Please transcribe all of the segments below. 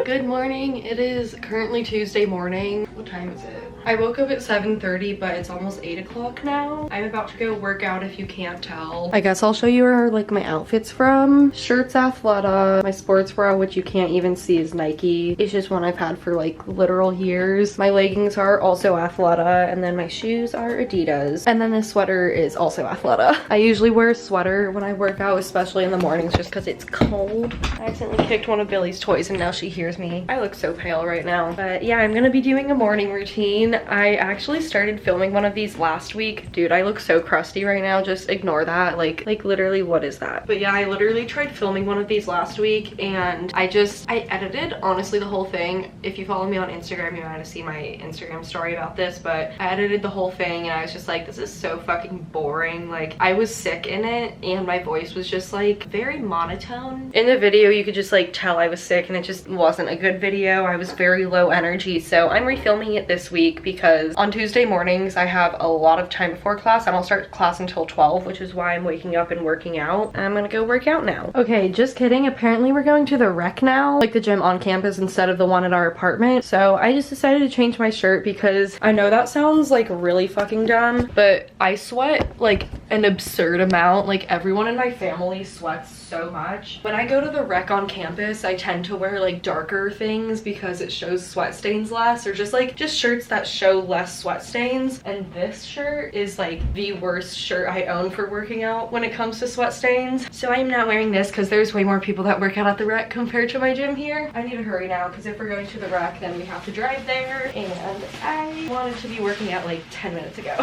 Good morning. It is currently Tuesday morning. What time is it? I woke up at 7:30, but it's almost 8 o'clock now. I'm about to go work out if you can't tell. I guess I'll show you where like my outfits from. Shirt's Athleta. My sports bra, which you can't even see, is Nike. It's just one I've had for like literal years. My leggings are also Athleta, and then my shoes are Adidas. And then this sweater is also Athleta. I usually wear a sweater when I work out, especially in the mornings, just because it's cold. I accidentally kicked one of Billy's toys and now she hears me. I look so pale right now. But yeah, I'm gonna be doing a morning routine. I actually started filming one of these last week. Dude, I look so crusty right now. Just ignore that. Like literally, what is that? But yeah, I literally tried filming one of these last week and I edited, honestly, the whole thing. If you follow me on Instagram, you might have seen my Instagram story about this, but I edited the whole thing and I was just like, this is so fucking boring. Like, I was sick in it and my voice was just like very monotone. In the video, you could just like tell I was sick and it just wasn't a good video. I was very low energy, so I'm refilming it this week because on Tuesday mornings I have a lot of time before class. I don't start class until 12, which is why I'm waking up and working out. I'm gonna go work out now. Okay, just kidding. Apparently we're going to the rec now, like the gym on campus instead of the one at our apartment. So I just decided to change my shirt because I know that sounds like really fucking dumb, but I sweat like an absurd amount. Like, everyone in my family sweats so much. When I go to the rec on campus, I tend to wear like darker things because it shows sweat stains less, or just shirts that show less sweat stains. And this shirt is like the worst shirt I own for working out when it comes to sweat stains. So I'm not wearing this because there's way more people that work out at the rec compared to my gym here. I need to hurry now because if we're going to the rec, then we have to drive there, and I wanted to be working out like 10 minutes ago.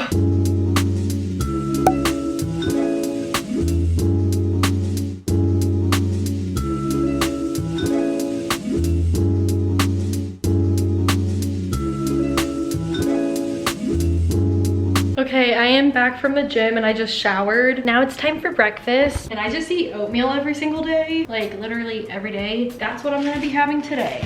Okay, I am back from the gym and I just showered. Now it's time for breakfast and I just eat oatmeal every single day, like literally every day. That's what I'm gonna be having today.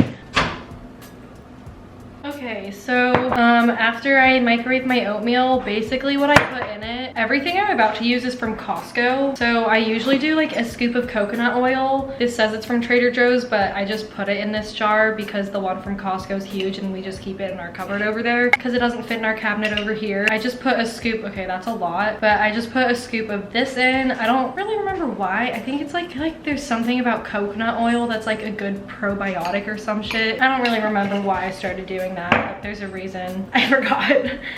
Okay, so after I microwave my oatmeal, basically what I put in it, everything I'm about to use is from Costco. So I usually do like a scoop of coconut oil. This says it's from Trader Joe's, but I just put it in this jar because the one from Costco is huge and we just keep it in our cupboard over there because it doesn't fit in our cabinet over here. I just put a scoop, okay, that's a lot, but I just put a scoop of this in. I don't really remember why. I think it's like there's something about coconut oil that's like a good probiotic or some shit. I don't really remember why I started doing that, but there's a reason. I forgot.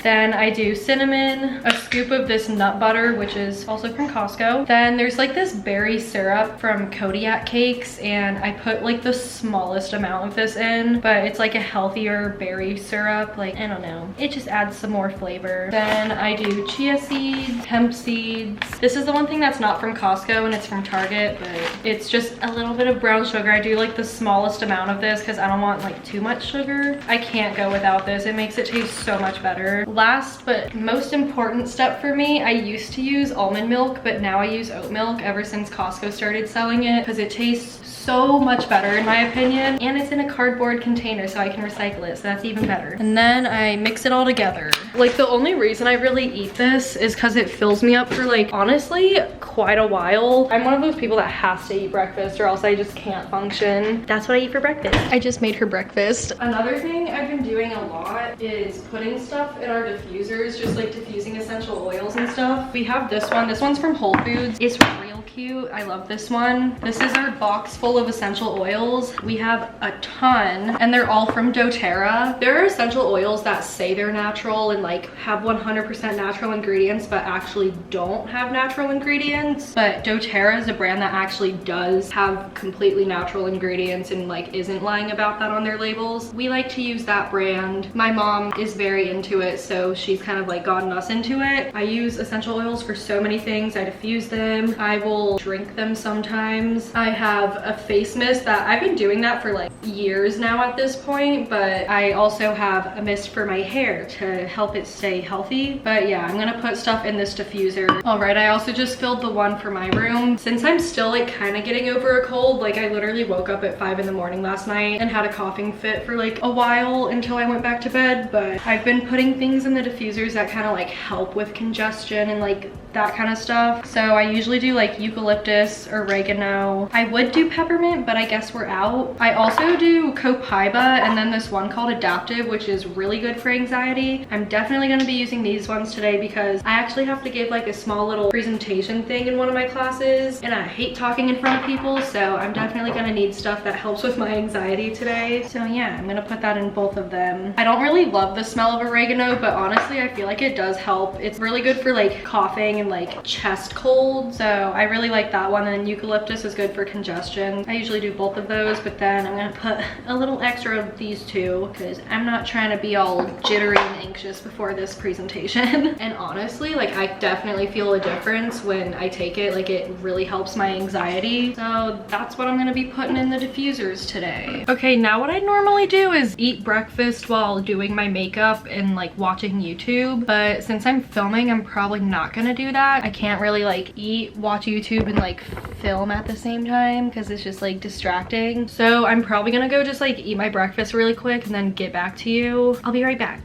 Then I do cinnamon, a scoop of this nut butter, which is also from Costco. Then there's like this berry syrup from Kodiak Cakes, and I put like the smallest amount of this in, but it's like a healthier berry syrup. Like, I don't know, it just adds some more flavor. Then I do chia seeds, hemp seeds. This is the one thing that's not from Costco and it's from Target, but it's just a little bit of brown sugar. I do like the smallest amount of this because I don't want like too much sugar. I can't go without this. It makes it taste so much better. Last but most important step for me, I used to use almond milk, but now I use oat milk ever since Costco started selling it because it tastes so much better in my opinion, and it's in a cardboard container so I can recycle it, so that's even better. And then I mix it all together. Like, the only reason I really eat this is because it fills me up for like honestly quite a while. I'm one of those people that has to eat breakfast or else I just can't function. That's what I eat for breakfast. I just made her breakfast. Another thing I've been doing a lot is putting stuff in our diffusers, just like diffusing essential oils and stuff. We have this one. This one's from Whole Foods. It's real cute. I love this one. This is our box full of essential oils. We have a ton and they're all from doTERRA. There are essential oils that say they're natural and like have 100% natural ingredients but actually don't have natural ingredients. But doTERRA is a brand that actually does have completely natural ingredients and like isn't lying about that on their labels. We like to use that brand. My mom is very into it, so she's kind of like gotten us into it. I use essential oils for so many things. I diffuse them. I will drink them sometimes. I have a face mist that I've been doing that for like years now at this point, but I also have a mist for my hair to help it stay healthy. But yeah, I'm gonna put stuff in this diffuser. All right, I also just filled the one for my room. Since I'm still like kind of getting over a cold, like I literally woke up at 5 in the morning last night and had a coughing fit for like a while until I went back to bed, but I've been putting things in the diffusers that kind of like help with congestion and like that kind of stuff. So I usually do like eucalyptus, oregano. I would do peppermint, but I guess we're out. I also do copaiba and then this one called adaptive, which is really good for anxiety. I'm definitely going to be using these ones today because I actually have to give like a small little presentation thing in one of my classes, and I hate talking in front of people, so I'm definitely going to need stuff that helps with my anxiety today. So yeah, I'm going to put that in both of them. I don't really love the smell of oregano, but honestly I feel like it does help. It's really good for like coughing and like chest cold, so I really like that one. And then eucalyptus is good for congestion. I usually do both of those, but then I'm gonna put a little extra of these two because I'm not trying to be all jittery and anxious before this presentation. And honestly, like I definitely feel a difference when I take it. Like it really helps my anxiety. So that's what I'm gonna be putting in the diffusers today. Okay, now what I normally do is eat breakfast while doing my makeup and like watching YouTube, but since I'm filming, I'm probably not gonna do that. I can't really like eat, watch YouTube, and like film at the same time because it's just like distracting. So I'm probably gonna go just like eat my breakfast really quick and then get back to you. I'll be right back.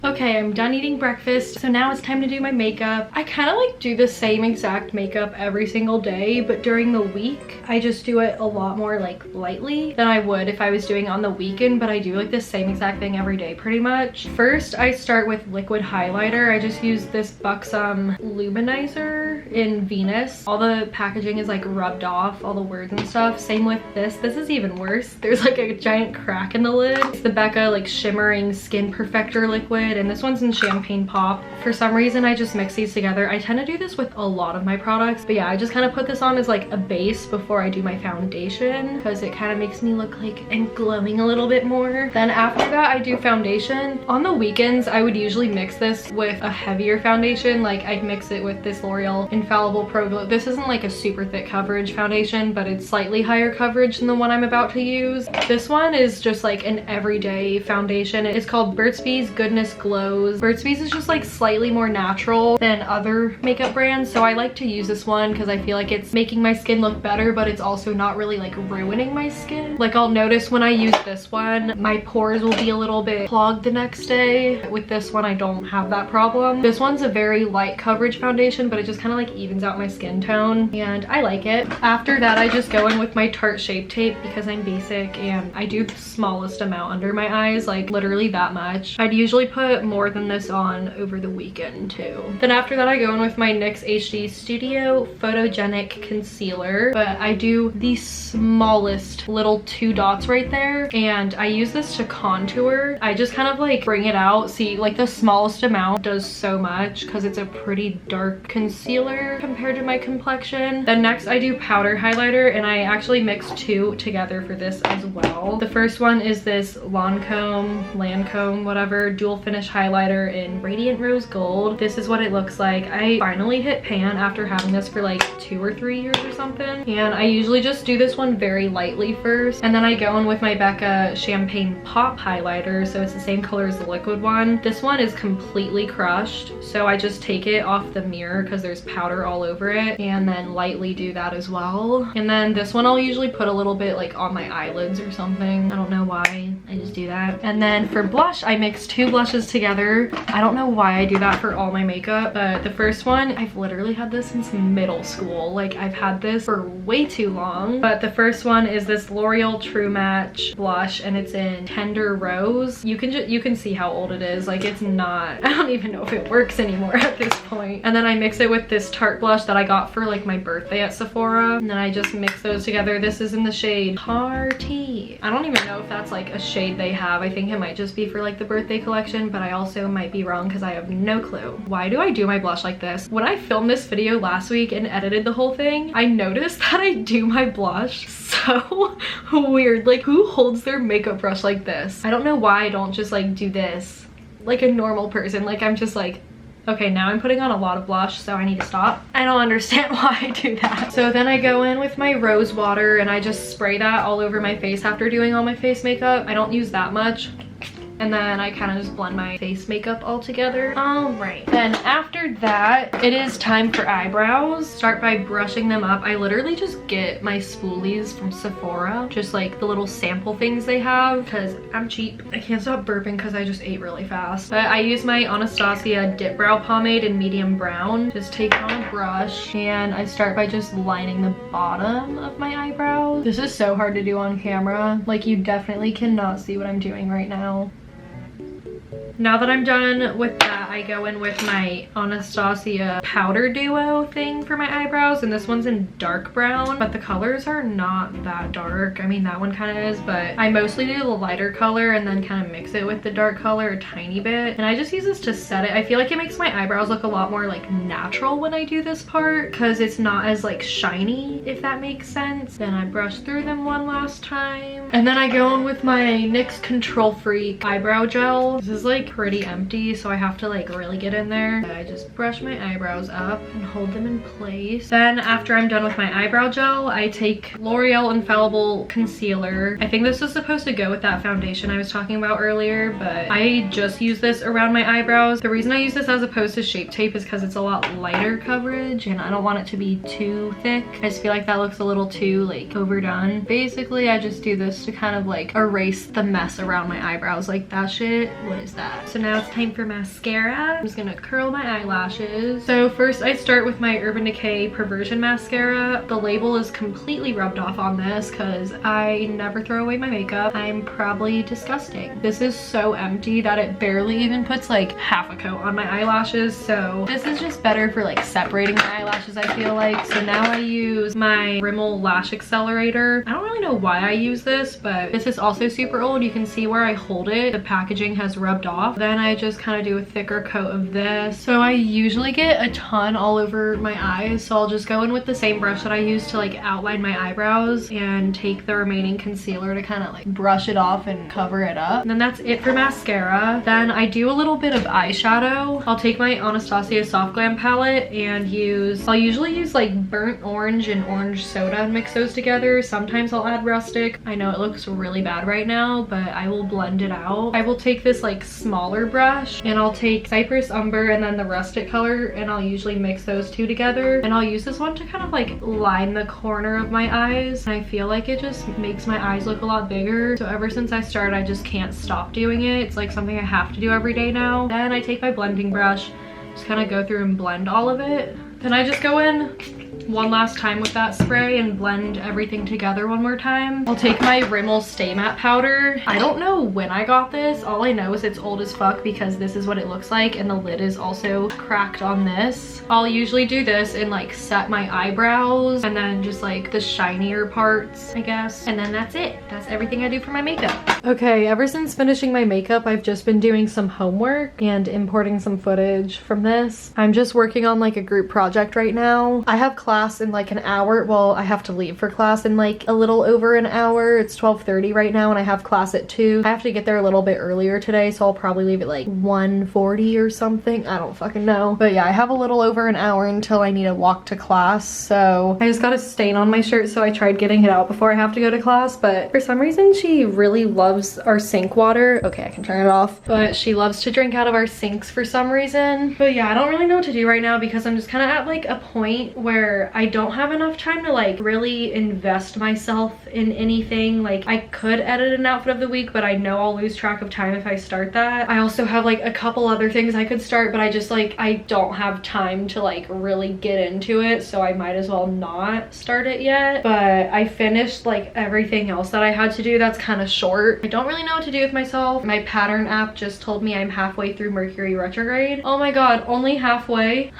Okay, I'm done eating breakfast, so now it's time to do my makeup. I kind of like do the same exact makeup every single day, but during the week I just do it a lot more like lightly than I would if I was doing it on the weekend. But I do like the same exact thing every day pretty much. First I start with liquid highlighter. I just use this Buxom luminizer in Venus. All the packaging is like rubbed off, all the words and stuff. Same with this. This is even worse. There's like a giant crack in the lid. It's the Becca like shimmering skin perfector liquid, and this one's in champagne pop. For some reason I just mix these together. I tend to do this with a lot of my products, but yeah, I just kind of put this on as like a base before I do my foundation because it kind of makes me look like I'm glowing a little bit more. Then after that I do foundation. On the weekends I would usually mix this with a heavier foundation. Like I'd mix it with this L'Oreal Infallible Pro Glow. This isn't like a super thick coverage foundation, but it's slightly higher coverage than the one I'm about to use. This one is just like an everyday foundation. It's called Burt's Bees Goodness Glows. Burt's Bees is just like slightly more natural than other makeup brands, so I like to use this one because I feel like it's making my skin look better, but it's also not really like ruining my skin. Like I'll notice when I use this one, my pores will be a little bit clogged the next day. With this one I don't have that problem. This one's a very light coverage foundation, but it just kind of like evens out my skin tone and I like it. After that I just go in with my Tarte Shape Tape because I'm basic and I do the smallest amount under my eyes, like literally that much. I'd usually put more than this on over the weekend too. Then after that I go in with my NYX HD Studio Photogenic Concealer, but I do the smallest little 2 dots right there, and I use this to contour. I just kind of like bring it out. See, like the smallest amount does so much because it's a pretty dark concealer compared to my complexion. Then next I do powder highlighter, and I actually mix 2 together for this as well. The first one is this Lancome, whatever, dual finish highlighter in Radiant Rose Gold. This is what it looks like. I finally hit pan after having this for like 2 or 3 years or something, and I usually just do this one very lightly first, and then I go in with my Becca Champagne Pop highlighter, so it's the same color as the liquid one. This one is completely crushed, so I just take it off the mirror because there's powder all over it, and then lightly do that as well. And then this one I'll usually put a little bit like on my eyelids or something. I don't know why, I just do that. And then for blush I mix 2 blushes together. I don't know why I do that for all my makeup, but the first one, I've literally had this since middle school. Like I've had this for way too long. But the first one is this L'Oreal True Match blush, and it's in Tender Rose. You can see how old it is. Like it's not, I don't even know if it works anymore at this point. And then I mix it with this Tarte blush that I got for like my birthday at Sephora, and then I just mix those together. This is in the shade Party. I don't even know if that's like a shade they have. I think it might just be for like the birthday collection, but I also might be wrong because I have no clue. Why do I do my blush like this? When I filmed this video last week and edited the whole thing, I noticed that I do my blush so weird. Like who holds their makeup brush like this? I don't know why I don't just like do this like a normal person. Like I'm just like, okay, now I'm putting on a lot of blush, so I need to stop. I don't understand why I do that. So then I go in with my rose water and I just spray that all over my face after doing all my face makeup. I don't use that much. and then I kind of just blend my face makeup all together. All right, then after that, it is time for eyebrows. Start by brushing them up. I literally just get my spoolies from Sephora, just like the little sample things they have, because I'm cheap. I can't stop burping because I just ate really fast. But I use my Anastasia Dip Brow Pomade in medium brown. Just take it on a brush, and I start by just lining the bottom of my eyebrows. This is so hard to do on camera. Like, you definitely cannot see what I'm doing right now. Now that I'm done with that, I go in with my Anastasia powder duo thing for my eyebrows, and this one's in dark brown, but the colors are not that dark. I mean, that one kind of is, but I mostly do the lighter color and then kind of mix it with the dark color a tiny bit, and I just use this to set it. I feel like it makes my eyebrows look a lot more like natural when I do this part, because it's not as like shiny, if that makes sense. Then I brush through them one last time, and then I go in with my NYX Control Freak eyebrow gel. This is like pretty empty, so I have to like really get in there. I just brush my eyebrows up and hold them in place. Then after I'm done with my eyebrow gel, I take L'Oreal Infallible Concealer. I think this was supposed to go with that foundation I was talking about earlier, but I just use this around my eyebrows. The reason I use this as opposed to Shape Tape is because it's a lot lighter coverage, and I don't want it to be too thick. I just feel like that looks a little too like overdone. Basically, I just do this to kind of like erase the mess around my eyebrows, like that shit. What is that? So now it's time for mascara. I'm just gonna curl my eyelashes. So first I start with my Urban Decay Perversion Mascara. The label is completely rubbed off on this because I never throw away my makeup. I'm probably disgusting. This is so empty that it barely even puts like half a coat on my eyelashes. So this is just better for like separating my eyelashes, I feel like. So now I use my Rimmel Lash Accelerator. I don't really know why I use this, but this is also super old. You can see where I hold it. The packaging has rubbed off. Then I just kind of do a thicker coat of this. So I usually get a ton all over my eyes, so I'll just go in with the same brush that I use to like outline my eyebrows and take the remaining concealer to kind of like brush it off and cover it up. And then that's it for mascara. Then I do a little bit of eyeshadow. I'll take my Anastasia Soft Glam palette and I'll usually use like burnt orange and orange soda and mix those together. Sometimes I'll add rustic. I know it looks really bad right now, but I will blend it out. I will take this like smaller brush, and I'll take Cypress Umber and then the rustic color, and I'll usually mix those two together, and I'll use this one to kind of like line the corner of my eyes. And I feel like it just makes my eyes look a lot bigger. So ever since I started, I just can't stop doing it. It's like something I have to do every day now. Then I take my blending brush, just kind of go through and blend all of it. Then I just go in one last time with that spray and blend everything together one more time. I'll take my Rimmel Stay Matte powder. I don't know when I got this. All I know is it's old as fuck because this is what it looks like, and the lid is also cracked on this. I'll usually do this and like set my eyebrows and then just like the shinier parts, I guess. And then that's it. That's everything I do for my makeup. Okay, ever since finishing my makeup, I've just been doing some homework and importing some footage from this. I'm just working on like a group project right now. I have class in like an hour. Well, I have to leave for class in like a little over an hour. It's 12:30 right now, and I have class at 2. I have to get there a little bit earlier today, so I'll probably leave at like 1:40 or something. I don't fucking know. But yeah, I have a little over an hour until I need to walk to class. So I just got a stain on my shirt, so I tried getting it out before I have to go to class, but for some reason she really loves our sink water. Okay, I can turn it off. But she loves to drink out of our sinks for some reason. But yeah, I don't really know what to do right now because I'm just kind of at like a point where I don't have enough time to like really invest myself in anything. Like, I could edit an outfit of the week, but I know I'll lose track of time if I start that. I also have like a couple other things I could start, but I just like, I don't have time to like really get into it, so I might as well not start it yet. But I finished like everything else that I had to do that's kind of short. I don't really know what to do with myself. My pattern app just told me I'm halfway through Mercury retrograde. Oh my god, only halfway.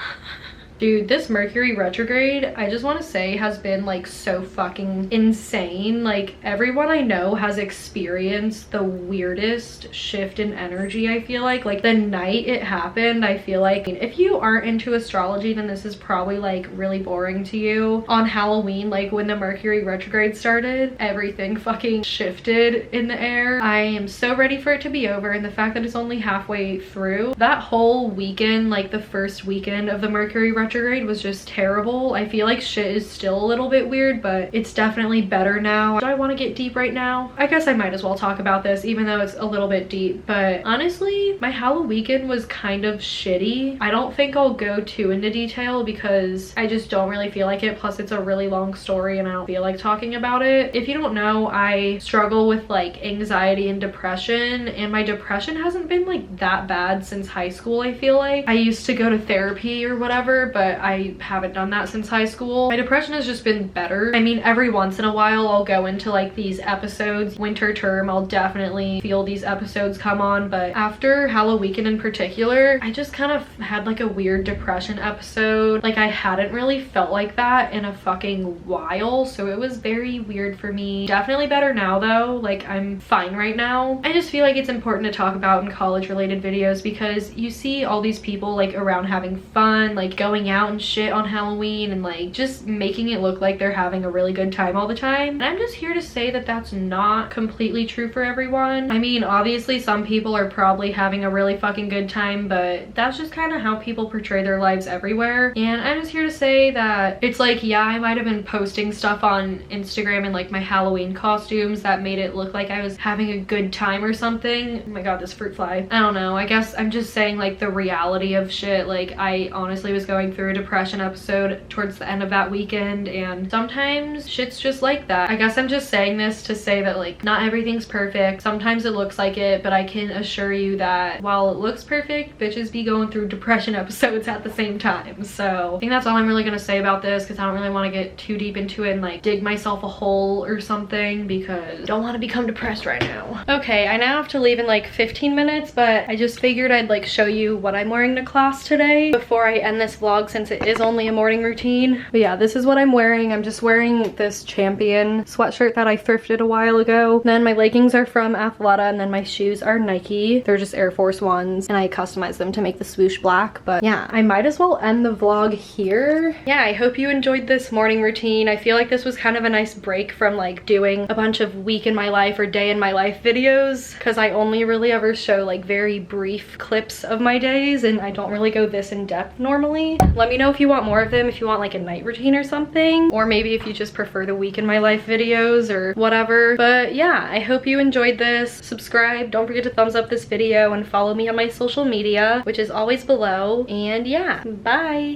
Dude, this Mercury retrograde, I just want to say, has been like so fucking insane. Like, everyone I know has experienced the weirdest shift in energy, I feel like. Like, the night it happened, I feel like if you aren't into astrology, then this is probably like really boring to you. On Halloween, like when the Mercury retrograde started, everything fucking shifted in the air. I am so ready for it to be over, and the fact that it's only halfway through. That whole weekend, like the first weekend of the Mercury retrograde, retrograde was just terrible. I feel like shit is still a little bit weird, but it's definitely better now. Do I want to get deep right now? I guess I might as well talk about this, even though it's a little bit deep. But honestly, my Halloween weekend was kind of shitty. I don't think I'll go too into detail because I just don't really feel like it. Plus, it's a really long story and I don't feel like talking about it. If you don't know, I struggle with like anxiety and depression, and my depression hasn't been like that bad since high school. I feel like I used to go to therapy or whatever, but I haven't done that since high school. My depression has just been better. I mean, every once in a while I'll go into like these episodes. Winter term, I'll definitely feel these episodes come on, but after Halloween weekend in particular, I just kind of had like a weird depression episode. Like I hadn't really felt like that in a fucking while, so it was very weird for me. Definitely better now though. Like I'm fine right now. I just feel like it's important to talk about in college related videos because you see all these people like around having fun, like going out and shit on Halloween and like just making it look like they're having a really good time all the time. And I'm just here to say that that's not completely true for everyone. I mean, obviously some people are probably having a really fucking good time, but that's just kind of how people portray their lives everywhere. And I'm just here to say that it's like, yeah, I might have been posting stuff on Instagram and like my Halloween costumes that made it look like I was having a good time or something. Oh my god, this fruit fly. I don't know. I guess I'm just saying like the reality of shit. Like I honestly was going through a depression episode towards the end of that weekend, and sometimes shit's just like that. I guess I'm just saying this to say that like not everything's perfect. Sometimes it looks like it, but I can assure you that while it looks perfect, bitches be going through depression episodes at the same time. So I think that's all I'm really gonna say about this because I don't really want to get too deep into it and like dig myself a hole or something because I don't want to become depressed right now. Okay, I now have to leave in like 15 minutes, but I just figured I'd like show you what I'm wearing to class today before I end this vlog since it is only a morning routine. But yeah, this is what I'm wearing. I'm just wearing this Champion sweatshirt that I thrifted a while ago. Then my leggings are from Athleta, and then my shoes are Nike. They're just Air Force Ones, and I customized them to make the swoosh black. But yeah, I might as well end the vlog here. Yeah, I hope you enjoyed this morning routine. I feel like this was kind of a nice break from like doing a bunch of week in my life or day in my life videos because I only really ever show like very brief clips of my days and I don't really go this in depth normally. Let me know if you want more of them, if you want like a night routine or something, or maybe if you just prefer the week in my life videos or whatever. But yeah, I hope you enjoyed this. Subscribe, don't forget to thumbs up this video, and follow me on my social media, which is always below. And yeah, bye.